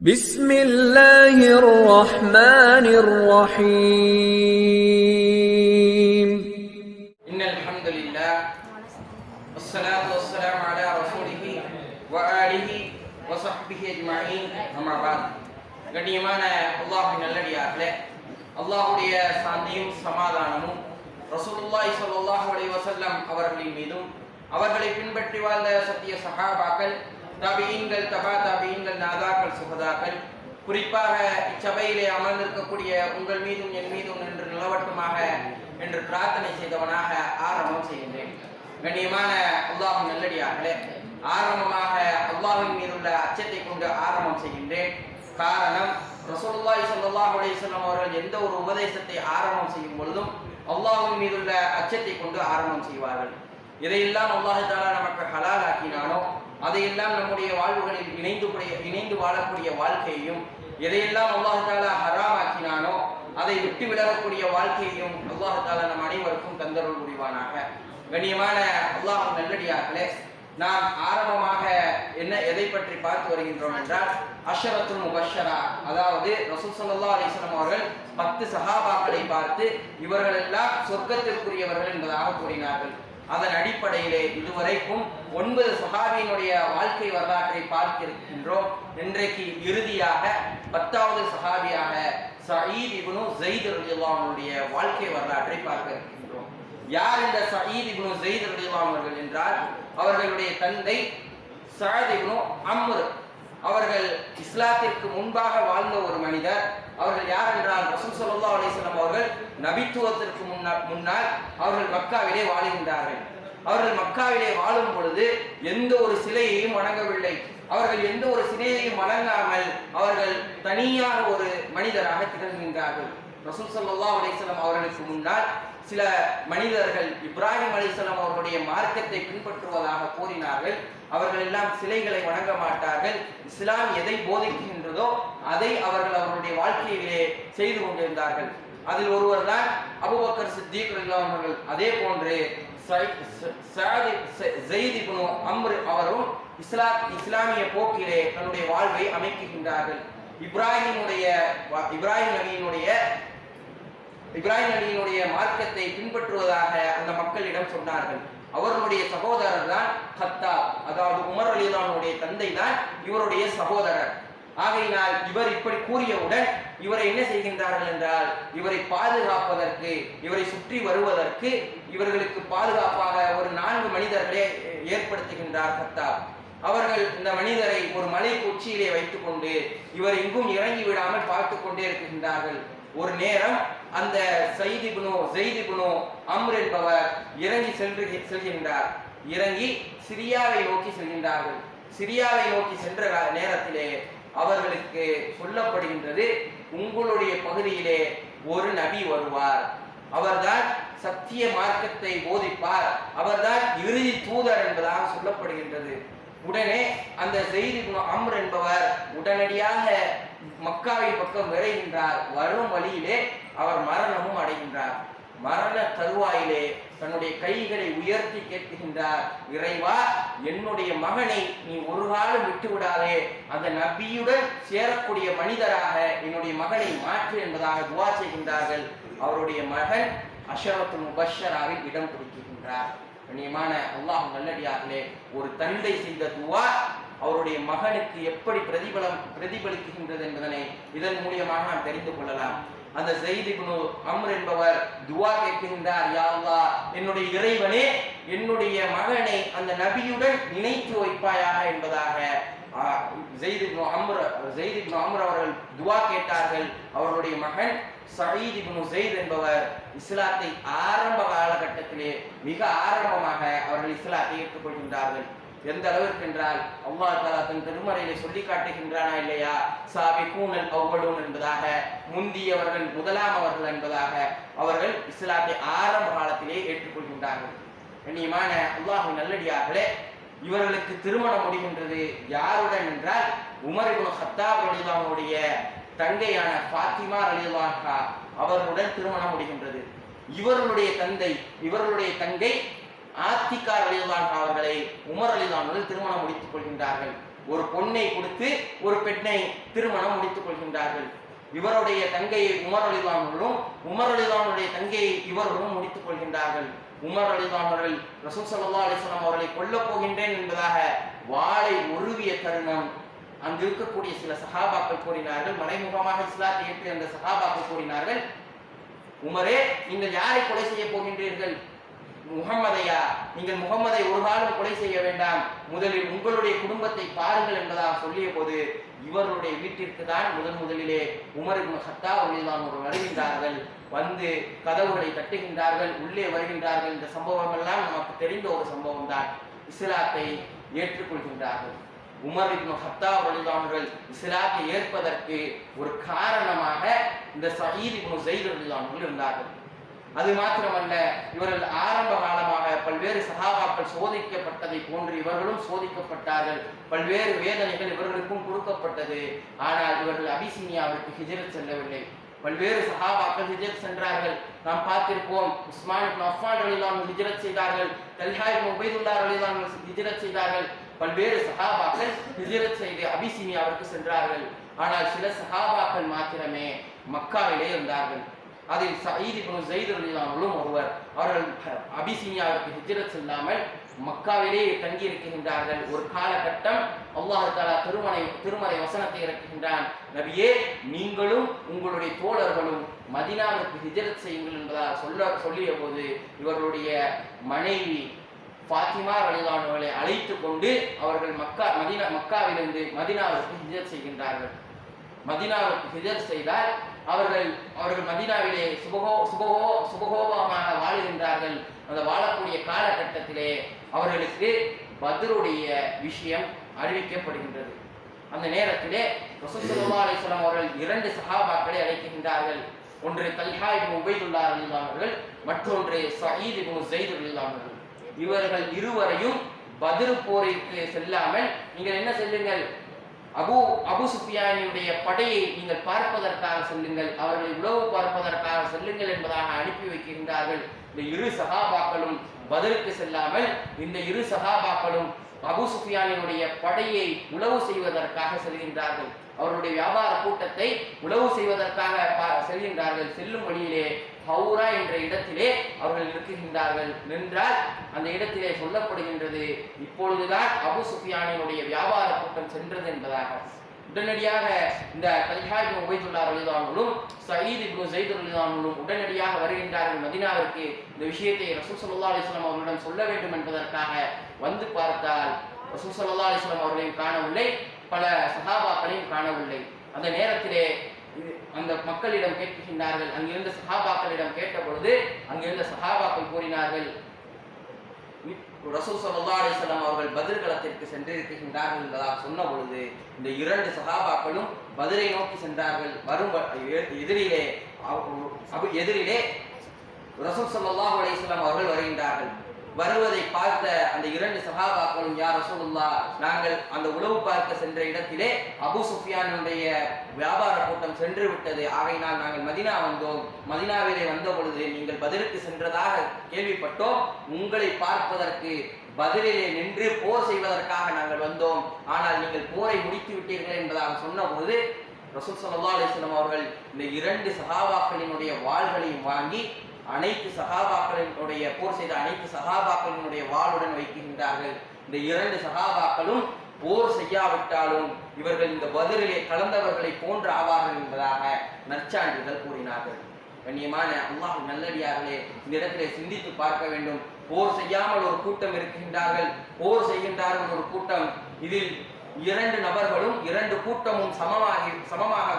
بسم الله الرحمن الرحيم إن الحمد لله والصلاة والسلام على رسوله وآله وصحبه أجمعين أما بعد கண்ணியமான அல்லாஹ்வின் நல்லடியார்களே, அல்லாஹ்வுடைய சாந்தியும் சமாதானமும் ரசூலுல்லாஹி ஸல்லல்லாஹு அலைஹி வஸல்லம் அவர்களின் மீதும் அவர்களை பின்பற்றி வாழ்ந்த சத்திய சஹாபாக்கள், தாபிஈன்கள், தபா தாபிஈன்கள், நாதாக்கள், சுஹதாக்கள், குறிப்பாக இச்சபையிலே அமர்ந்திருக்கக்கூடிய உங்கள் மீதும் என் மீதும் நின்று நிலவட்டுமாக என்று பிரார்த்தனை செய்தவனாக ஆரம்பம் செய்கின்றேன். கண்ணியமான அல்லாஹ்வின் நல்லடியார்களே, ஆரம்பமாக அல்லாஹ்வின் மீதுள்ள அச்சத்தை கொண்டு ஆரம்பம் செய்கின்றேன். காரணம், ரசூலுல்லாஹி ஸல்லல்லாஹு அலைஹி வஸல்லம் அவர்கள் எந்த ஒரு உபதேசத்தை ஆரம்பம் செய்யும் பொழுதும் அல்லாஹ்வின் மீதுள்ள அச்சத்தை கொண்டு ஆரம்பம் செய்வார்கள். இதையெல்லாம் அல்லாஹ் தஆலா நமக்கு ஹலால் ஆக்கினானோ அதையெல்லாம் நம்முடைய வாழ்வுகளில் இணைந்து வாழக்கூடிய வாழ்க்கையையும், எதையெல்லாம் அல்லாஹ் தஆலா ஹராம் ஆக்கினானோ அதை விட்டு விலகக்கூடிய வாழ்க்கையையும் அல்லாஹ் தஆலா நம் அனைவருக்கும் தந்தருள் புரிவானாக. கண்ணியமான அல்லாஹ்வின் நல்லடியார்களே, நாம் ஆரம்பமாக எதை பற்றி பார்த்து வருகின்றோம் என்றால், அஷரத்துல் முபஷ்ஷரா, அதாவது ரசூல் ஸல்லல்லாஹு அலைஹி வஸல்லம் அவர்கள் 10 சஹாபாக்களை பார்த்து இவர்கள் எல்லாம் சொர்க்கத்திற்குரியவர்கள் என்பதாக கூறினார்கள். அதன் அடிப்படையிலே இதுவரைக்கும் 9 சஹாபியினுடைய வாழ்க்கை வரலாற்றை பார்த்திருக்கின்றோம். இன்றைக்கு இறுதியாக 10வது சஹாபியாக சயீத் இப்னு ஸைத் ரலியல்லாஹு அன்ஹுடைய வாழ்க்கை வரலாற்றை பார்க்க இருக்கின்றோம். யார் இந்த சயீத் இப்னு ஸைத் ரலியல்லாஹு அன்ஹு என்றால், அவர்களுடைய தந்தை சஅத் இப்னு அம்ர் அவர்கள் இஸ்லாத்திற்கு முன்பாக வாழ்ந்த ஒரு மனிதர். அவர்கள் யார் என்றால், ரசூல் ஸல்லல்லாஹு அலைஹி வஸல்லம் அவர்கள் நபித்துவத்திற்கு முன்னால் அவர்கள் மக்காவிலே வாழுகின்றார்கள். அவர்கள் மக்காவிலே வாழும் பொழுது எந்த ஒரு சிலையையும் வணங்கவில்லை. அவர்கள் எந்த ஒரு சிலையையும் வணங்காமல் அவர்கள் தனியாக ஒரு மனிதராக திகழ்கின்றார்கள். ரசூல் ஸல்லல்லாஹு அலைஹி வஸல்லம் அவர்களுக்கு முன்னால் சில மனிதர்கள் இப்ராஹிம் அலைஹிஸ்ஸலாம் அவர்களுடைய மார்க்கத்தை பின்பற்றுவதாக கூறினார்கள். அவர்கள் எல்லாம் சிலைகளை வணங்க மாட்டார்கள். இஸ்லாம் எதை போதிக்கின்றதோ அதை அவர்கள் அவர்களுடைய வாழ்க்கையிலே செய்து கொண்டிருந்தார்கள். அதில் ஒருவர் தான் அபூபக்கர் சித்தீக் ரலியல்லாஹு அன்ஹு அவர்கள். அதே போன்று ஸைத் இப்னு அம்ர் அவரும் இஸ்லாமிய போக்கிலே தன்னுடைய வாழ்வை அமைக்கின்றார்கள். இப்ராஹிம் நபியினுடைய மார்க்கத்தை பின்பற்றுவதாக அந்த மக்களிடம் சொன்னார்கள். அவர்களுடைய சகோதரர் தான் கத்தாப், அதாவது உமர் ரலியல்லாஹு அன்ஹுடைய தந்தை தான் இவருடைய சகோதரர். ஆகையினால் இவர் இப்படி கூறியவுடன் இவரை என்ன செய்கின்றார்கள் என்றால், இவரை பாதுகாப்பதற்கு, இவரை சுற்றி வருவதற்கு இவர்களுக்கு பாதுகாப்பாக ஒரு 4 மனிதர்களை ஏற்படுத்துகின்றார் கத்தாப். அவர்கள் இந்த மனிதரை ஒரு மலை உச்சியிலே வைத்துக் கொண்டு இவர் எங்கும் இறங்கி விடாமல் பார்த்து கொண்டே இருக்கின்றார்கள். ஒரு நேரம் அந்த சயீத் இப்னு அம்ர் என்பவர் இறங்கி செல்கின்றார். இறங்கி சிரியாவை நோக்கி செல்கின்றார்கள். சிரியாவை நோக்கி சென்ற நேரத்திலே அவர்களுக்கு சொல்லப்படுகின்றது, உங்களுடைய பகுதியிலே ஒரு நபி வருவார், அவர்தான் சத்திய மார்க்கத்தை போதிப்பார், அவர்தான் இறுதி தூதர் என்பதாக சொல்லப்படுகின்றது. உடனே அந்த ஸைத் இப்னு அம்ர் என்பவர் உடனடியாக மக்காவின் பக்கம் விரைகின்றார். வரும் வழியிலே அவர் மரணமும் அடைகின்றார். மரண தருவாயிலே தன்னுடைய கைகளை உயர்த்தி கேட்கின்றார், இறைவா, என்னுடைய மகனை நீ ஒரு காலம் விட்டு விடாதே, அந்த நபியுடன் சேரக்கூடிய மனிதராக என்னுடைய மகனை மாற்று என்பதாக துவா செய்கின்றார்கள். அவருடைய மகன் அஷரத்துல் முபஷ்ஷராவில் இடம் பிடிக்கின்றார். கண்ணியமான அல்லாஹ் நல்லடியார்களே, ஒரு தந்தை செய்த துவா அவருடைய மகனுக்கு எப்படி பிரதிபலிக்கின்றது என்பதனை இதன் மூலியமாக நாம் தெரிந்து கொள்ளலாம். அந்த ஸைத் இப்னு அம்ர் என்பவர் துவா கேட்கின்றார், யா அல்லாஹ், என்னுடைய இறைவனே, என்னுடைய மகனை அந்த நபியுடன் இணைத்து வைப்பாயாக என்பதாக ஸைத் இப்னு அம்ர் அவர்கள் துவா கேட்டார்கள். அவர்களுடைய மகன் சயீத் இப்னு ஸைத் என்பவர் இஸ்லாத்தை ஆரம்ப காலகட்டத்திலே மிக ஆரம்பமாக அவர்கள் இஸ்லாத்தை ஏற்றுக்கொள்கின்றார்கள். எந்த அளவிற்கு என்றால், அல்லாஹ் தஆலா தன் திருமறையிலே சொல்லி காட்டுகின்றானா இல்லையா, சாபிகூனல் அவ்வலூன் என்பதாக, முந்தியவர்கள் முதலாமவர்கள் என்பதாக அவர்கள் இஸ்லாத்தை ஆரம்ப காலத்திலே ஏற்றுக்கொள்கின்றார்கள். கண்ணியமான அல்லாஹ்வின் நல்லடியார்களே, இவர்களுக்கு திருமணம் முடிகின்றது. யாருடன் என்றால், உமர் இப்னு கத்தாப் ரலியல்லாஹு அன்ஹுடைய தங்கையான ஃபாத்திமா ரலியல்லாஹு அன்ஹா அவர்களுடன் திருமணம் முடிகின்றது. இவர்களுடைய தங்கை ஆத்திகா ரலியல்லாஹு அன்ஹா அவர்களை உமர் ரலியல்லாஹு அன்ஹு திருமணம் முடித்துக் கொள்கின்றார்கள். ஒரு பொண்ணை கொடுத்து ஒரு பெண்ணை திருமணம் முடித்துக் கொள்கின்றார்கள். இவருடைய தங்கையை உமர் ரலியல்லாஹு அன்ஹுவும் உமர் ரலியல்லாஹு அன்ஹுடைய தங்கையை இவர்களும் முடித்துக் கொள்கின்றார்கள். உமர் ரலியல்லாஹு அன்ஹு அவர்கள் ரசூல் ஸல்லல்லாஹு அலைஹி வஸல்லம் அவர்களை கொல்லப் போகின்றேன் என்பதாக வாளை உருவிய தருணம் அங்கு இருக்கக்கூடிய சில சஹாபாக்கள் கூறினார்கள், மறைமுகமாக இஸ்லாத்தை ஏற்று அந்த சஹாபாக்கள் கூறினார்கள், உமரே, நீங்கள் யாரை கொலை செய்ய போகின்றீர்கள்? முகம்மதையா? நீங்கள் முகம்மதை ஒரு காலம் கொலை செய்ய வேண்டாம், முதலில் உங்களுடைய குடும்பத்தை பாருங்கள் என்பதாக சொல்லிய போது இவர்களுடைய வீட்டிற்கு தான் முதலிலே உமர் இப்னு கத்தாப் ரலியல்லாஹு அன்ஹு வருகின்றார்கள். வந்து கதவுகளை தட்டுகின்றார்கள், உள்ளே வருகின்றார்கள். இந்த சம்பவம் எல்லாம் நமக்கு தெரிந்த ஒரு சம்பவம் தான். இஸ்லாத்தை ஏற்றுக்கொள்கின்றார்கள். உமர் இப்னு கத்தாப் ரலியல்லாஹு அன்ஹு இஸ்லாத்தை ஏற்பதற்கு ஒரு காரணமாக இந்த சயீத் இப்னு ஸைத் ரலியல்லாஹு அன்ஹு இருந்தார்கள். அது மாத்திரமல்ல, இவர்கள் ஆரம்ப காலமாக பல்வேறு சஹாபாக்கள் சோதிக்கப்பட்டதை போன்று இவர்களும் சோதிக்கப்பட்டார்கள். பல்வேறு வேதனைகள் இவர்களுக்கும் கொடுக்கப்பட்டது. ஆனால் இவர்கள் அபிசீனியாவிற்கு ஹிஜ்ரத் செல்லவில்லை. பல்வேறு சஹாபாக்கள் ஹிஜ்ரத் சென்றார்கள். நாம் பார்த்திருப்போம், உஸ்மான் இப்னு அஃபான் ரலியல்லாஹு அன்ஹு ஹிஜ்ரத் செய்தார்கள், தல்ஹா இப்னு உபைதுல்லாஹ் ரலியல்லாஹு அன்ஹு ஹிஜ்ரத் செய்தார்கள். பல்வேறு சஹாபாக்கள் ஹிஜ்ரத் செய்து அபிசீனியாவிற்கு சென்றார்கள். ஆனால் சில சஹாபாக்கள் மாத்திரமே மக்காவிலே இருந்தார்கள். அதில் சயீத் இப்னு ஸைத் ரலியல்லாஹு அன்ஹு ஒருவர். அவர்கள் அபிசீனியாவிற்கு ஹிஜ்ரத் செல்லாமல் மக்காவிலே தங்கி இருக்கின்றார்கள். ஒரு காலகட்டம் அல்லாஹ் தஆலா திருமறை வசனத்தை இறக்குகின்றான், நபியே, நீங்களும் உங்களுடைய தோழர்களும் மதீனாவிற்கு ஹிஜ்ரத் செய்யுங்கள் என்பதாக சொல்லிய போது இவர்களுடைய மனைவி ஃபாத்திமா ரலியல்லாஹு அன்ஹா அழைத்து கொண்டு அவர்கள் மக்காவிலிருந்து மதீனாவிற்கு ஹிஜ்ரத் செய்கின்றார்கள். மதீனாவிற்கு ஹிஜ்ரத் செய்தால் அவர்கள் மதீனாவிலே சுபகோபமாக வாழுகின்றார்கள். அந்த வாழக்கூடிய காலகட்டத்திலே அவர்களுக்கு பத்ருடைய விஷயம் அறிவிக்கப்படுகின்றது. அந்த நேரத்திலே ரசூல் ஸல்லல்லாஹு அலைஹி வஸல்லம் அவர்கள் 2 சஹாபாக்களை அழைக்கின்றார்கள். ஒன்று தல்ஹா இப்னு உபைதுல்லாஹ் ரலியல்லாஹு அன்ஹு, மற்றொன்று சயீத் இப்னு ஸைத் ரலியல்லாஹு அன்ஹு. இவர்கள் இருவரையும் பத்ர் போருக்கு செல்லாமல் நீங்கள் என்ன செல்லுங்கள், அபு சுஃபியானுடைய படையை நீங்கள் பார்ப்பதற்காக செல்லுங்கள், அவர்களை உளவு பார்ப்பதற்காக செல்லுங்கள் என்பதாக அனுப்பி வைக்கின்றார்கள். இந்த 2 சஹாபாக்களும் பத்ருக்கு செல்லாமல் இந்த 2 சஹாபாக்களும் அபு சுஃபியானுடைய படையை உளவு செய்வதற்காக செல்கின்றார்கள். அவருடைய வியாபார கூட்டத்தை உளவு செய்வதற்காக செல்கின்றார்கள். செல்லும் வழியிலே ஹவுரா என்ற இடத்திலே அவர்கள் நிற்கின்றார்கள். நின்றால் அந்த இடத்திலே சொல்லப்படுகின்றது, இப்பொழுதுதான் அபு சுஃபியானுடைய வியாபார கூட்டம் சென்றது என்பதாக. உடனடியாக இந்த தல்ஹா இப்னு உபைதுல்லாஹ் ரலியல்லாஹு அன்ஹுவும் சயீத் இப்னு ஸைத் ரலியல்லாஹு அன்ஹுவும் உடனடியாக வருகின்றார்கள் மதீனாவிற்கு. இந்த விஷயத்தை ரசூல் ஸல்லல்லாஹு அலைஹி வஸல்லம் அவர்களிடம் சொல்ல வேண்டும் என்பதற்காக வந்து பார்த்தால் ரசூல் ஸல்லல்லாஹு அலைஹி வஸல்லம் அவர்களையும் காணவில்லை, பல சஹாபாக்களையும் காணவில்லை. அந்த நேரத்திலே அந்த மக்களிடம் கேட்கின்றார்கள். அங்கிருந்த சஹாபாக்களிடம் கேட்ட பொழுது அங்கிருந்த சஹாபாக்கள் கூறினார்கள், ரசூல் ஸல்லல்லாஹு அலைஹி வஸல்லம் அவர்கள் பத்ர் களத்திற்கு சென்றிருக்கின்றார்கள் என்பதாக சொன்ன பொழுது இந்த 2 சஹாபாக்களும் பத்ரை நோக்கி சென்றார்கள். வரும் எதிரிலே ரசூல் ஸல்லல்லாஹு அலைஹி வஸல்லம் அவர்கள் வருகின்றார்கள். வருவதை பார்த்த அந்த 2 சஹாபாக்களும், யா ரசூலுல்லாஹ், நாங்கள் அந்த உளவு பார்க்க சென்ற இடத்திலே அபு சுஃபியானுடைய வியாபார கூட்டம் சென்று விட்டது, ஆகையினால் நாங்கள் மதீனா வந்தோம். மதீனாவிலே வந்த பொழுது நீங்கள் பத்ருக்கு சென்றதாக கேள்விப்பட்டோம். உங்களை பார்ப்பதற்கு பத்ரிலே நின்று போர் செய்வதற்காக நாங்கள் வந்தோம். ஆனால் நீங்கள் போரை முடித்து விட்டீர்கள் என்பதாக சொன்னபோது ரசூல் ஸல்லல்லாஹு அலைஹி வஸல்லம் அவர்கள் இந்த 2 சஹாபாக்களினுடைய வாள்களையும் வாங்கி அனைத்து சஹாபாக்களினுடைய போர் செய்த அனைத்து சஹாபாக்களினுடைய வாளுடன் வைக்கின்றார்கள். இந்த 2 சஹாபாக்களும் போர் செய்யாவிட்டாலும் இவர்கள் இந்த பத்ரிலே கலந்தவர்களை போன்று ஆவார்கள் என்பதாக நற்சான்றுகள் கூறினார்கள். கண்ணியமான அல்லாஹ் நல்லடியார்களே, இந்த இடத்திலே சிந்தித்து பார்க்க வேண்டும். போர் செய்யாமல் ஒரு கூட்டம் இருக்கின்றார்கள், போர் செய்கின்றார்கள் ஒரு கூட்டம். இதில் 2 நபர்களும் 2 கூட்டமும் சமமாக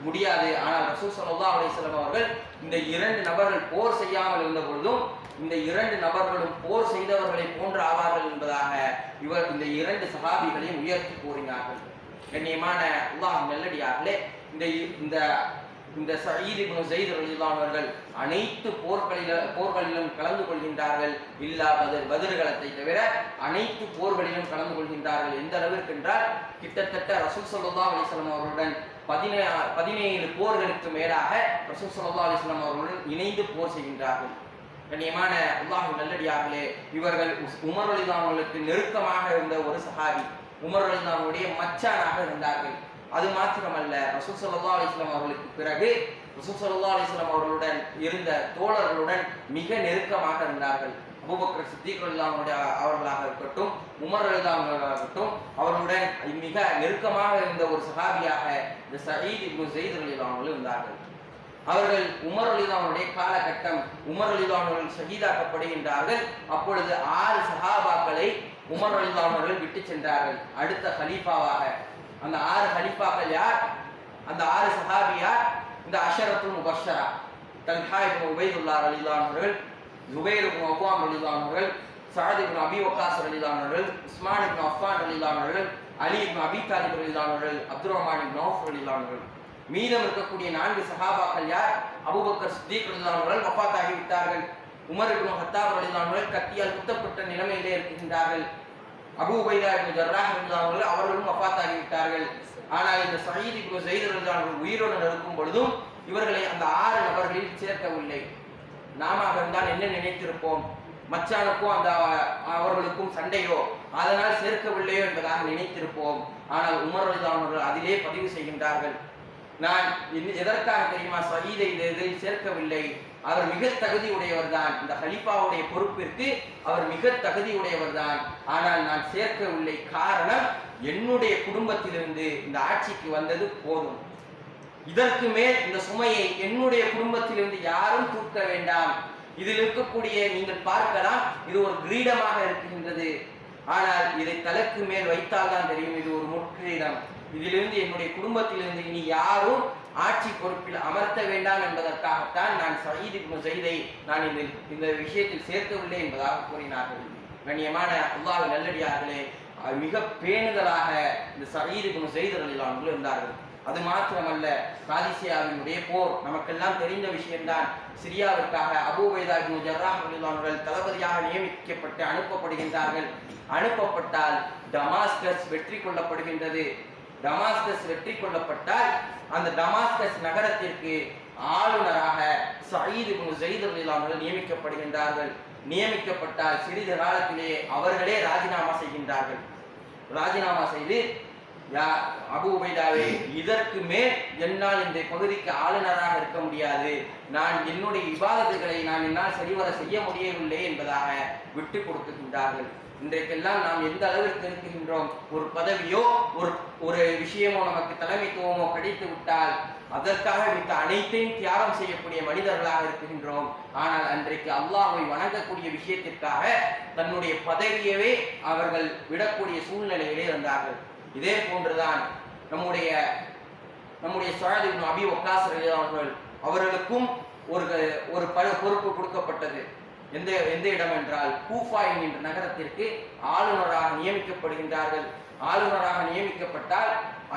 முடியாது. ஆனால் ரசூல் ஸல்லல்லாஹு அலைஹி வஸல்லம் அவர்கள் இந்த 2 நபர்கள் போர் செய்யாமல் இருந்த பொழுதும் இந்த 2 நபர்களும் போர் செய்தவர்களை போன்று ஆவார்கள் என்பதாக இந்த 2 சஹாபிகளையும் உயர்த்தி கூறினார்கள். கண்ணியமான அல்லாஹ் நல்லடியார்களே, இந்த இந்த சயீத் இப்னு ஸைத் ரலியல்லாஹு அன்ஹு அவர்கள் அனைத்து போர்களிலும் கலந்து கொள்கின்றார்கள். இல்லா பத்ர் களத்தை தவிர அனைத்து போர்களிலும் கலந்து கொள்கின்றார்கள். எந்த அளவிற்கு என்றால் கிட்டத்தட்ட ரசூல் ஸல்லல்லாஹு அலைஹி வஸல்லம் அவர்களுடன் 17 போர்களுக்கு மேலாக ரசூல் ஸல்லல்லாஹு அலைஹி வஸல்லம் அவர்களுடன் இணைந்து போர் செய்கின்றார்கள். கண்ணியமான அல்லாஹ் நல்லடியார்களே, இவர்கள் உமர் ரலியல்லாஹு அன்ஹுவுக்கு நெருக்கமாக இருந்த ஒரு சஹாபி. உமர் ரலியல்லாஹுடைய மச்சானாக இருந்தார்கள். அது மாத்திரமல்ல, ரசூல் ஸல்லல்லாஹு அலைஹி வஸல்லம் அவர்களுக்கு பிறகு ரசூல் ஸல்லல்லாஹு அலைஹி வஸல்லம் அவர்களுடன் இருந்த தோழர்களுடன் மிக நெருக்கமாக இருந்தார்கள். அபூபக்கர் சித்திக் ரலியல்லாஹு அவர்களாக இருக்கட்டும், உமர் ரலியல்லாஹு இருக்கட்டும், அவர்களுடன் மிக நெருக்கமாக இருந்த ஒரு சஹாபியாக இந்த சயீத் இப்னு ஸைத் ரலியல்லாஹு இருந்தார்கள். அவர்கள் உமர் ரலியல்லாஹுடைய காலகட்டம், உமர் ரலியல்லாஹு ஷஹீதாக்கப்படுகின்றார்கள். அப்பொழுது 6 சஹாபாக்களை உமர் ரலியல்லாஹு விட்டு சென்றார்கள் அடுத்த கலீஃபாவாக. அந்த 6 கலீஃபாக்கள் யார்? அந்த 6 சஹாபியார் இந்த அஷரத்துல் முபஷ்ஷரா, தல்ஹா இப்னு உபைதுல்லாஹ் ரலியல்லாஹு அவர்கள், ஜுபைர் இப்னு அவ்வாம் ரலியல்லாஹு அவர்கள், சஅத் இப்னு அபி வக்காஸ் ரலியல்லாஹு அவர்கள், உஸ்மான் இப்னு அஃபான் ரலியல்லாஹு அவர்கள், அலி இப்னு அபி தாலிப் ரலியல்லாஹு அவர்கள், அப்துர்ரஹ்மான் இப்னு அவ்ஃப் ரலியல்லாஹு அவர்கள். மீதம் இருக்கக்கூடிய 4 சஹாபாக்கள் யார்? அபூபக்கர் சித்திக் ரலியல்லாஹு அவர்கள் வஃபாத் ஆகிவிட்டார்கள். உமர் இப்னு கத்தாப் ரலியல்லாஹு அவர்கள் கத்தியால் குத்தப்பட்ட நிலைமையிலே இருக்கின்றார்கள். அபூ உபைதா இப்னு ஜர்ராஹ் ரலியல்லாஹு அவர்கள் அவர்களும் வஃபாத் ஆகிவிட்டார்கள். ஆனால் இந்த சயீத் இப்னு ஸைத் ரலியல்லாஹு அவர்கள் உயிருடன் இருக்கும் பொழுதும் இவர்களை அந்த 6 நபர்களில் சேர்க்கவில்லை. நாம இருந்தால் என்ன நினைத்திருப்போம்? மச்சானுக்கும் அந்த அவர்களுக்கும் சண்டையோ, அதனால் சேர்க்கவில்லையோ என்பதாக நினைத்திருப்போம். ஆனால் உமர் ரலியல்லாஹு அவர்கள் அதிலே பதிவு செய்கின்றார்கள், நான் எதற்காக தெரியுமா சயீதை இதில் சேர்க்கவில்லை? அவர் மிக தகுதி உடையவர் தான், இந்த கலீஃபாவுடைய பொறுப்பிற்கு அவர் மிக தகுதி உடையவர் தான். ஆனால் நான் சேர்க்கவில்லை. காரணம், என்னுடைய குடும்பத்திலிருந்து இந்த ஆட்சிக்கு வந்தது போதும். இதற்கு மேல் இந்த சுமையை என்னுடைய குடும்பத்திலிருந்து யாரும் தூக்க வேண்டாம். இதில் இருக்கக்கூடிய நீங்கள் பார்க்கலாம், இது ஒரு கிரீடமாக இருக்கின்றது. ஆனால் இதை தலைக்கு மேல் வைத்தால் தான் தெரியும், இது ஒரு முட்கிரீடம். இதிலிருந்து என்னுடைய குடும்பத்திலிருந்து இனி யாரும் ஆட்சி பொறுப்பில் அமர்த்த வேண்டாம் என்பதற்காகத்தான் நான் சயீத் இப்னு ஸைதை நான் இந்த விஷயத்தில் சேர்க்கவில்லை என்பதாக கூறினார்கள். கண்ணியமான அல்லாஹ்வின் நல்லடியார்களே, மிக பேணுதலாக இந்த சயீத் இப்னு ஸைத் ரலியல்லாஹு இருந்தார்கள். அது மாத்திரமல்ல, காதிசியாவினுடைய போர் நமக்கெல்லாம் தெரிந்த விஷயம்தான். சிரியாவிற்காக அபூ உபைதா இப்னு ஜர்ராஹ் ரலியல்லாஹு அவர்கள் தளபதியாக நியமிக்கப்பட்டு அனுப்பப்படுகின்றார்கள். அனுப்பப்பட்டால் டமாஸ்கஸ் வெற்றி கொள்ளப்படுகின்றது. டமாஸ்கஸ் வெற்றி கொள்ளப்பட்டால் அந்த டமாஸ்கஸ் நகரத்திற்கு ஆளுநராக சயீத் இப்னு ஸைத் ரலியல்லாஹு அவர்கள் நியமிக்கப்படுகின்றார்கள். நியமிக்கப்பட்டால் சிறிது காலத்திலேயே அவர்களே ராஜினாமா செய்கின்றார்கள். ராஜினாமா செய்து, அபூ உபைதாவே, இதற்கு மேல் என்னால் இந்த பகுதிக்கு ஆளுநராக இருக்க முடியாது, நான் என்னுடைய இபாதத்துகளை என்னால் சரிவர செய்ய முடியவில்லை என்பதாக விட்டு கொடுக்கின்றார்கள். இன்றைக்கெல்லாம் நாம் எந்த அளவிற்கு இருக்கின்றோம்? ஒரு பதவியோ ஒரு விஷயமோ நமக்கு தலைமைத்துவமோ கிடைத்து விட்டால் அதற்காக மித்த அனைத்தையும் தியாகம் செய்யக்கூடிய மனிதர்களாக இருக்கின்றோம். ஆனால் அன்றைக்கு அல்லாஹ்வை வணங்கக்கூடிய விஷயத்திற்காக தன்னுடைய பதவியவே அவர்கள் விடக்கூடிய சூழ்நிலையிலே இருந்தார்கள். இதே போன்றுதான் நம்முடைய சஅத் இப்னு அபி வக்காஸ் ரலியல்லாஹு அவர்களுக்கும் ஒரு பொறுப்பு கொடுக்கப்பட்டது. எந்த இடம் என்றால் கூஃபா என்கின்ற நகரத்திற்கு ஆளுநராக நியமிக்கப்படுகின்றார்கள். ஆளுநராக நியமிக்கப்பட்டால்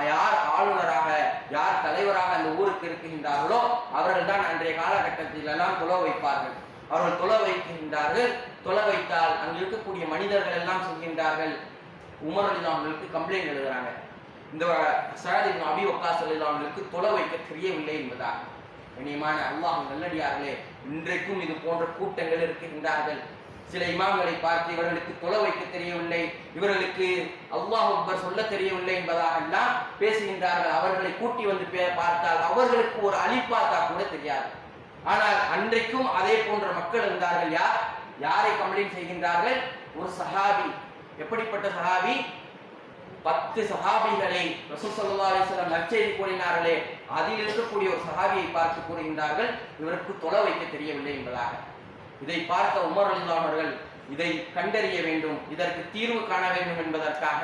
யார் ஆளுநராக, யார் தலைவராக அந்த ஊருக்கு இருக்கின்றார்களோ அவர்கள் தான் அன்றைய காலகட்டத்தில் எல்லாம் தொழ வைப்பார்கள். அவர்கள் தொழ வைக்கின்றார்கள். தொழ வைத்தால் அங்கு இருக்கக்கூடிய மனிதர்கள் எல்லாம் சொல்கின்றார்கள், உமர் ரலியல்லாஹு அவர்களுக்கு கம்ப்ளைண்ட் எழுதுறாங்க, இந்த சஅத் இப்னு அபி வக்காஸ் ரலியல்லாஹு அவர்களுக்கு தொழ வைக்க தெரியவில்லை என்பதாக. கண்ணியமான அல்லாஹ்வின் நல்லடியார்களே, இன்றைக்கும் இது போன்ற கூட்டங்கள் இருக்கின்றார்கள். சில இமாம்களை பார்த்து இவர்களுக்கு தொழ வைக்க தெரியவில்லை, இவர்களுக்கு அல்லாஹ் அக்பர் சொல்ல தெரியவில்லை என்பதாக எல்லாம் பேசுகின்றார்கள். அவர்களை கூட்டி வந்து பார்த்தால் அவர்களுக்கு ஒரு அலிபாத்தா கூட தெரியாது. ஆனால் அன்றைக்கும் அதே போன்ற மக்கள் இருந்தார்கள். யாரை கம்ப்ளைண்ட் செய்கின்றார்கள்? ஒரு சஹாபி. எப்படிப்பட்ட சஹாபி? 10 சஹாபிகளை ரசூல் ஸல்லல்லாஹு அலைஹி வஸல்லம் நற்செய்தி கூறினார்களே, அதில் இருக்கக்கூடிய ஒரு சஹாபியை பார்த்து கூறுகின்றார்கள், இவருக்கு தொழ வைக்க தெரியவில்லை என்பதாக. இதை பார்த்த உமர் ரலியல்லாஹு அவர்கள் இதை கண்டறிய வேண்டும், இதற்கு தீர்வு காண வேண்டும் என்பதற்காக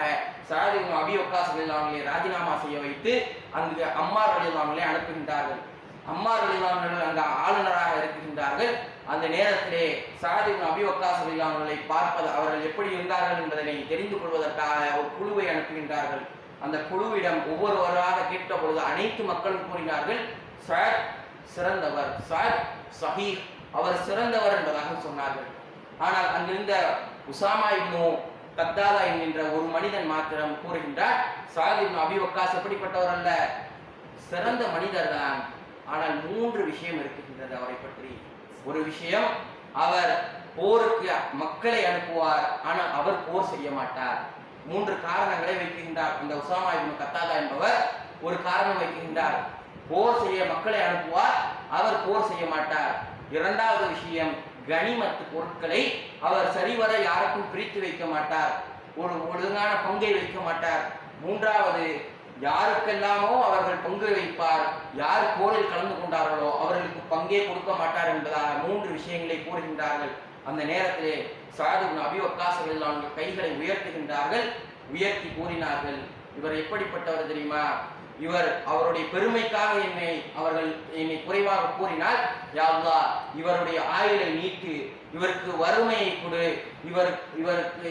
சஅத் இப்னு அபி வக்காஸ் ரலியல்லாஹு அன்ஹு ராஜினாமா செய்ய வைத்து அங்கு அம்மார் ரலியல்லாஹு அன்ஹு அனுப்புகின்றார்கள். அம்மார் ரலியல்லாஹு அன்ஹு அங்கு ஆளுநராக இருக்கின்றார்கள். அந்த நேரத்திலே சஅத் இப்னு அபி வக்காஸ் ரலியல்லாஹு அன்ஹுவை பார்ப்பது, அவர்கள் எப்படி இருந்தார்கள் என்பதனை தெரிந்து கொள்வதற்காக ஒரு குழுவை அனுப்புகின்றார்கள். அந்த குழுவிடம் ஒவ்வொருவராக கேட்ட பொழுது அனைத்து மக்களும் கூறினார்கள், சஅத் சிறந்தவர், சஅத் சஹீஹ், அவர் சிறந்தவர் என்பதாக சொன்னார்கள். ஆனால் அங்கிருந்த உசாமா இப்னு கத்தாதா என்கின்ற ஒரு மனிதன் மாத்திரம் கூறுகின்றார், சஅத் இப்னு அபி வக்காஸ் எப்படிப்பட்டவர் அல்ல, சிறந்த மனிதர் தான். ஆனால் 3 விஷயம் இருக்கின்றது அவரை பற்றி. ஒரு விஷயம், அவர் போருக்கு மக்களை அனுப்புவார், ஆனால் அவர் போர் செய்ய மாட்டார். 3 காரணங்களை வைக்கின்றார். இந்த உசாமா இப்னு கத்தாதா என்பவர் ஒரு காரணம் வைக்கின்றார். போர் செய்ய மக்களை அனுப்புவார், அவர் போர் செய்ய மாட்டார். இரண்டாவது விஷயம், கனிமத்து பொருட்களை அவர் சரிவர யாருக்கும் பிரித்து வைக்க மாட்டார், ஒரு ஒழுங்கான பங்கை வைக்க மாட்டார். மூன்றாவது, யாருக்கெல்லாமோ அவர்கள் பங்கு வைப்பார், யார் போரில் கலந்து கொண்டார்களோ அவர்களுக்கு பங்கே கொடுக்க மாட்டார் என்பதாக 3 விஷயங்களை கூறுகின்றார்கள். அந்த நேரத்திலே சஅத் இப்னு அபி வக்காஸ் ரலியல்லாஹு அன்ஹு கைகளை உயர்த்துகின்றார்கள். உயர்த்தி கூறினார்கள், இவர் எப்படிப்பட்டவர் தெரியுமா? இவர் அவருடைய பெருமைக்காக அவர்கள் என்னை குறைவாக கூறினால், யா அல்லாஹ் இவருடைய ஆயுளை நீட்டு, இவருக்கு வறுமையை கொடு,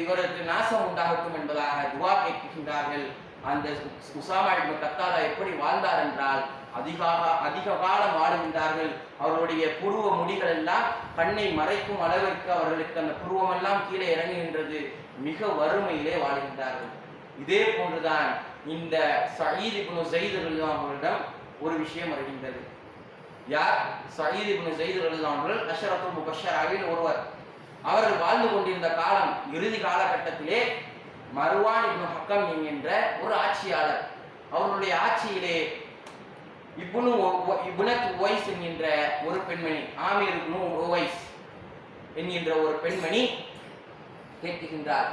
இவருக்கு நாசம் உண்டாகட்டும் என்பதாக துஆ கேட்கின்றார்கள். அந்த உசாமா இப்னு கத்தாதா எப்படி வாழ்ந்தார் என்றால், அதிக காலம் வாழுகின்றார்கள். அவருடைய புருவ முடிகள் எல்லாம் கண்ணை மறைக்கும் அளவிற்கு அவர்களுக்கு அந்த புருவமெல்லாம் கீழே இறங்குகின்றது. மிக வறுமையிலே வாழ்கின்றார்கள். இதே போன்றுதான் இந்த சயீத் இப்னு ஸைத் ரலியல்லாஹு அன்ஹுவிடம் ஒரு விஷயம் வருகின்றது. யார்? சயீத் இப்னு ஸைத் ரலியல்லாஹு அன்ஹு அஷரத்துல் முபஷ்ஷராவில் ஒருவர். அவர்கள் வாழ்ந்து கொண்டிருந்த காலம் இறுதி காலகட்டத்திலே மர்வான் இப்னு ஹக்கம் என்கின்ற ஒரு ஆட்சியாளர், அவருடைய ஆட்சியிலே இப்னத் உவைஸ் என்கின்ற ஒரு பெண்மணி, ஆமீர் இப்னு உவைஸ் என்கின்ற ஒரு பெண்மணி கேட்கின்றார்,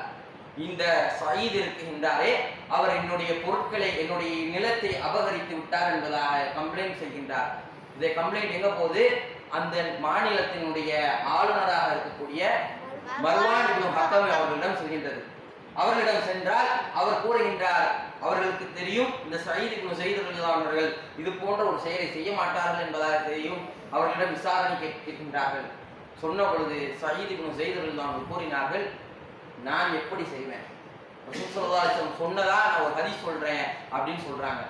இந்த சயீத் இருக்கின்றாரே அவர் என்னுடைய பொருட்களை, என்னுடைய நிலத்தை அபகரித்து விட்டார் என்பதாக கம்ப்ளைண்ட் செய்கின்றார். இதை கம்ப்ளைண்ட் எங்க போது? அந்த மாநிலத்தினுடைய ஆளுநராக இருக்கக்கூடிய மர்வான் இப்னு ஹக்கம் அவர்களிடம் செல்கின்றது. அவர்களிடம் சென்றால் அவர் கூறுகின்றார், அவர்களுக்கு தெரியும் இந்த சயீத் இப்னு ஸைத் ரலியல்லாஹு அன்ஹு அவர்கள் இது போன்ற ஒரு செயலை செய்ய மாட்டார்கள் என்பதாக தெரியும். அவர்களிடம் விசாரணை கேட்கின்றார்கள். சொன்ன பொழுது சயீத் இப்னு ஸைத் ரலியல்லாஹு அன்ஹு கூறினார்கள், நான் எப்படி செய்வேன்? ரசூல் ஸல்லல்லாஹு அலைஹி வஸல்லம் சொன்னதா நான் ஒரு ஹதீஸ் சொல்றேன் அப்படின்னு சொல்றாங்க.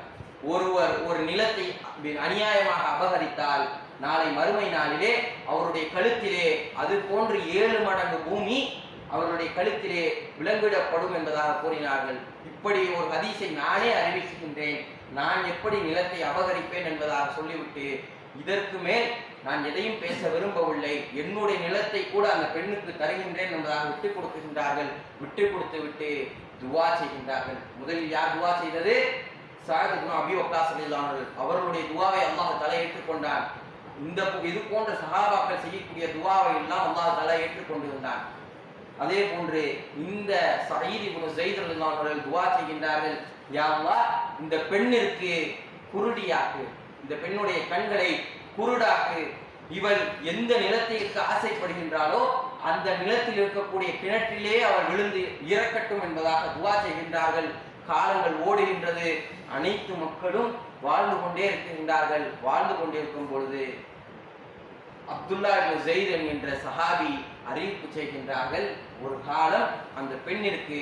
ஒருவர் ஒரு நிலத்தை அநியாயமாக அபகரித்தால் நாளை மறுமை நாளிலே அவருடைய கழுத்திலே அது போன்று 7 மடங்கு பூமி அவருடைய கழுத்திலே விலங்கிடப்படும் என்பதாக கூறினார்கள். இப்படி ஒரு ஹதீஸை நானே அறிவிக்கின்றேன், நான் எப்படி நிலத்தை அபகரிப்பேன் என்பதாக சொல்லிவிட்டு, இதற்கு மேல் நான் எதையும் பேச விரும்பவில்லை, என்னுடைய நிலத்தை கூட அந்த பெண்ணுக்கு தருகின்றேன் என்பதாக விட்டுக் கொடுக்கின்றார்கள். விட்டு கொடுத்து விட்டு துவா செய்கின்றார்கள். முதலில் யார் துவா செய்தது? சஅத் இப்னு அபி வக்காஸ் ரலியல்லாஹு அன்ஹு. அவர்களுடைய துவாவை அல்லாஹ் தஆலா ஏற்றுக்கொண்டான். இது போன்ற சஹாபாக்கள் செய்யக்கூடிய துவாவை எல்லாம் அல்லாஹ் தஆலா ஏற்றுக்கொண்டிருந்தான். அதே போன்று இந்த சயீத் இப்னு ஸைத் ரலியல்லாஹு அன்ஹு அவர்கள் துஆ செய்கின்றார்கள், யா அல்லாஹ் இந்த பெண்ணிற்கு குருடியாக்கு, இந்த பெண்ணுடைய கண்களை குருடாக்கு, இவள் எந்த நிலத்திற்கு ஆசைப்படுகின்றாலோ அந்த நிலத்தில் இருக்கக்கூடிய கிணற்றிலே அவர் விழுந்து இறக்கட்டும் என்பதாக துஆ செய்கின்றார்கள். காலங்கள் ஓடுகின்றது, அனைத்து மக்களும் வாழ்ந்து கொண்டே இருக்கின்றார்கள். வாழ்ந்து கொண்டிருக்கும் பொழுது அப்துல்லா இப்னு ஸைத் என்கின்ற சஹாபி அறிவிப்பு செய்கின்றார்கள், ஒரு காலம் அந்த பெண்ணிற்கு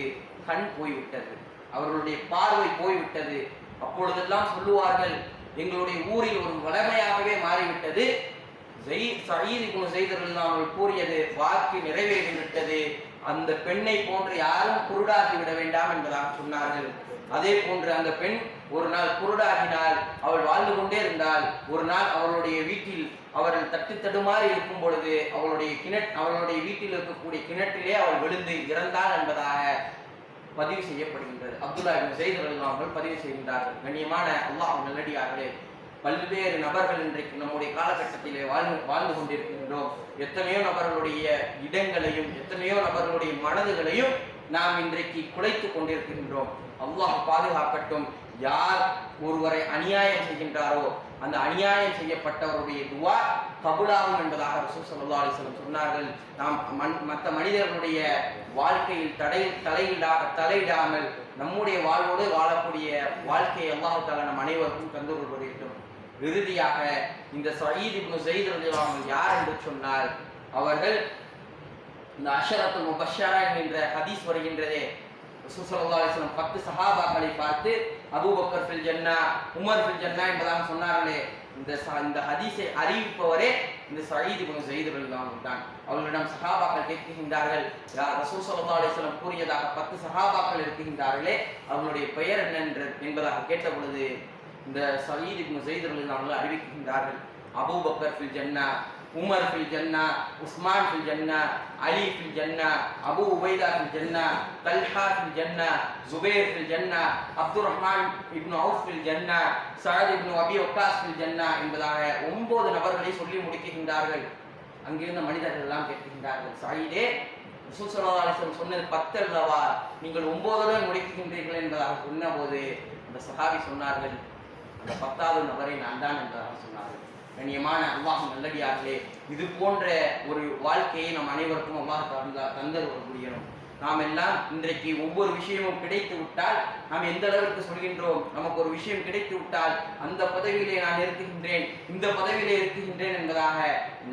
கண் போய்விட்டது, அவர்களுடைய பார்வை போய்விட்டது. அப்பொழுதெல்லாம் சொல்லுவார்கள், எங்களுடைய ஊரில் ஒரு வளமையாகவே மாறிவிட்டது, சயீத் இப்னு ஸைத் ரலியல்லாஹு அன்ஹு கூறியது வாக்கு நிறைவேறிவிட்டது, அந்த பெண்ணை போன்று யாரும் குருடாகி விட வேண்டாம் என்பதாக சொன்னார்கள். அதே போன்று அந்த பெண் ஒரு நாள் குருடாகினால், அவள் வாழ்ந்து கொண்டே இருந்தால், ஒரு நாள் அவளுடைய வீட்டில் அவர்கள் தட்டு தடுமாறி இருக்கும் பொழுது அவளுடைய வீட்டில் இருக்கக்கூடிய கிணற்றிலே அவள் விழுந்து இறந்தாள் என்பதாக பதிவு செய்யப்படுகின்றது. அப்துல்லா இப்னு ஸைத் ரலியல்லாஹு அன்ஹு பதிவு செய்கின்றார்கள். கண்ணியமான அல்லாஹ் நல்லடியார்களே, பல்வேறு நபர்கள் இன்றைக்கு நம்முடைய காலகட்டத்திலே வாழ்ந்து கொண்டிருக்கின்றோம். எத்தனையோ நபர்களுடைய இடங்களையும் எத்தனையோ நபர்களுடைய மனதுகளையும் நாம் இன்றைக்கு குலைத்து கொண்டிருக்கின்றோம். அல்லாஹ் பாதுகாக்கட்டும். யார் ஒருவரை அநியாயம் செய்கின்றாரோ அந்த அநியாயம் செய்யப்பட்டவருடைய துவா கபூலாகும் என்பதாக ரசூல் ஸல்லல்லாஹு அலைஹி வஸல்லம் சொன்னார்கள். நாம் மற்ற மனிதர்களுடைய வாழ்க்கையில் தலையிடாமல் நம்முடைய வாழ்வோடு வாழக்கூடிய வாழ்க்கையை அல்லாஹ் தஆலா நம் அனைவருக்கும் தந்தருள் புரியட்டும். இறுதியாக இந்த சயீத் இப்னு ஸைத் ரலியல்லாஹு அன்ஹு யார் என்று சொன்னால், அவர்கள் இந்த அஷரத்துல் முபஷ்ஷரா என்கின்ற ஹதீஸ் வருகின்றதே, ரசூல் ஸல்லல்லாஹு அலைஹி வஸல்லம் 10 சஹாபாக்களை பார்த்து அபூபக்கர் ஃபில் ஜன்னா, உமர் ஃபில் ஜன்னா என்பதாக சொன்னார்களே, இந்த ஹதீஸை அறிவிப்பவரே இந்த சயீத் இப்னு ஸைத் ரலியல்லாஹு அன்ஹு தான். அவர்களிடம் சஹாபாக்கள் கேட்கின்றார்கள், ரசூல் ஸல்லல்லாஹு அலைஹி வஸல்லம் கூறியதாக 10 சஹாபாக்கள் இருக்கின்றார்களே, அவர்களுடைய பெயர் என்ன என்பதாக கேட்ட பொழுது இந்த சயீத் இப்னு ஸைத் ரலியல்லாஹு அன்ஹு அறிவிக்கின்றார்கள், அபூபக்கர் ஃபில் ஜன்னா, உமர் ஃபில் ஜன்னா, உஸ்மான் ஃபில் ஜன்னா, அலி ஃபில் ஜன்னா, அபு உபைதா ஃபில் ஜன்னா, தல்ஹா ஃபில் ஜன்னா, ஜுபைர் ஃபில் ஜன்னா, அப்துர் ரஹ்மான் இப்னு அவுஃப் ஃபில் ஜன்னா, சஅத் இப்னு அபி வக்காஸ் ஃபில் ஜன்னா என்பதாக 9 நபர்களை சொல்லி முடிக்கின்றார்கள். அங்கிருந்த மனிதர்கள் எல்லாம் கேட்கின்றார்கள், சயீதே ரசூல் ஸல்லல்லாஹு அலைஹி வஸல்லம் சொன்னது 10 அல்லவா, நீங்கள் 9 முடிக்கின்றீர்கள் என்பதாக சொன்னபோது அந்த சஹாபி சொன்னார்கள், அந்த 10வது நபரை நான் தான் என்பதாக சொன்னார்கள். கண்ணியமான அல்லாஹ் நல்லடியார்களே, இது போன்ற ஒரு வாழ்க்கையை நம் அனைவருக்கும் அல்லாஹ் தந்தருள புரியணும். நாம் எல்லாம் இன்றைக்கு ஒவ்வொரு விஷயமும் கிடைத்து விட்டால் நாம் எந்த அளவிற்கு சொல்கின்றோம், நமக்கு ஒரு விஷயம் கிடைத்து விட்டால் அந்த பதவியிலே நான் இருக்குகின்றேன், இந்த பதவியிலே இருக்குகின்றேன் என்பதாக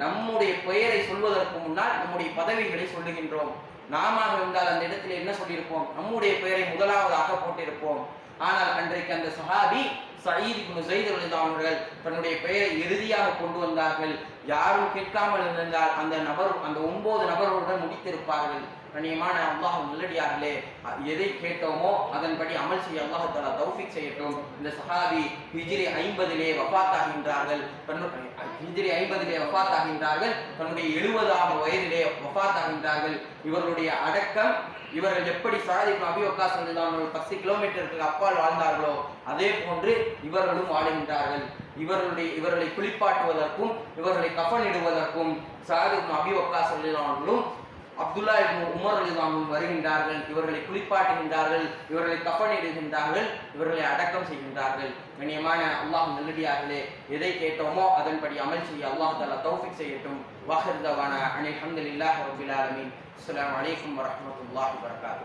நம்முடைய பெயரை சொல்வதற்கு முன்னால் நம்முடைய பதவிகளை சொல்லுகின்றோம். நாம இருந்தால் அந்த இடத்துல என்ன சொல்லியிருப்போம், நம்முடைய பெயரை முதலாவதாக போட்டிருப்போம். ஆனால் அன்றைக்கு அந்த சஹாபி சயீத் இப்னு ஸைத் ரலியல்லாஹு அன்ஹு அவர்கள் தன்னுடைய பெயரை இறுதியாக கொண்டு வந்தார்கள். யாரும் கேட்காமல் இருந்தால் அந்த 9 நபர்களுடன் முடித்திருப்பார்கள். கண்ணியமான அல்லாஹ் நல்லடியார்களே, எதை கேட்டோமோ அதன்படி அமல் செய்ய அல்லாஹ் தஆலா தௌஃபீக் செய்யட்டும். இந்த சஹாபி ஹிஜ்ரி 50 வஃபாத்தாகின்றார்கள். ஹிஜ்ரி 50 வஃபாத்தாகின்றார்கள். தன்னுடைய 70வது வயதிலே வஃபாத்தாகின்றார்கள். இவர்களுடைய அடக்கம், இவர்கள் எப்படி சஅத் இப்னு அபி வக்காஸ் ரலியல்லாஹு அன்ஹு 10 கிலோமீட்டருக்கு அப்பால் வாழ்ந்தார்களோ அதே போன்று இவர்களும் வாழுகின்றார்கள். இவர்களை குளிப்பாட்டுவதற்கும் இவர்களை கஃனிடுவதற்கும் சஅத் இப்னு அபி வக்காஸ் ரலியல்லாஹு அன்ஹுவும் அப்துல்லா இப்னு உமர் ரலியல்லாஹு அன்ஹு வருகின்றார்கள். இவர்களை குளிப்பாட்டுகின்றார்கள், இவர்களை கஃனிடுகின்றார்கள், இவர்களை அடக்கம் செய்கின்றார்கள். கண்ணியமான அல்லாஹ் நல்லடியார்களே, எதை கேட்டோமோ அதன்படி அமல் செய்ய அல்லாஹ் தஆலா தௌஃபீக் செய்யட்டும். வாஹிர் தவானா அனில் ஹம்துலில்லாஹி ரப்பில் ஆலமீன். அஸ்ஸலாமு அலைக்கும் வரஹ்மத்துல்லாஹி வபரகாத்துஹு.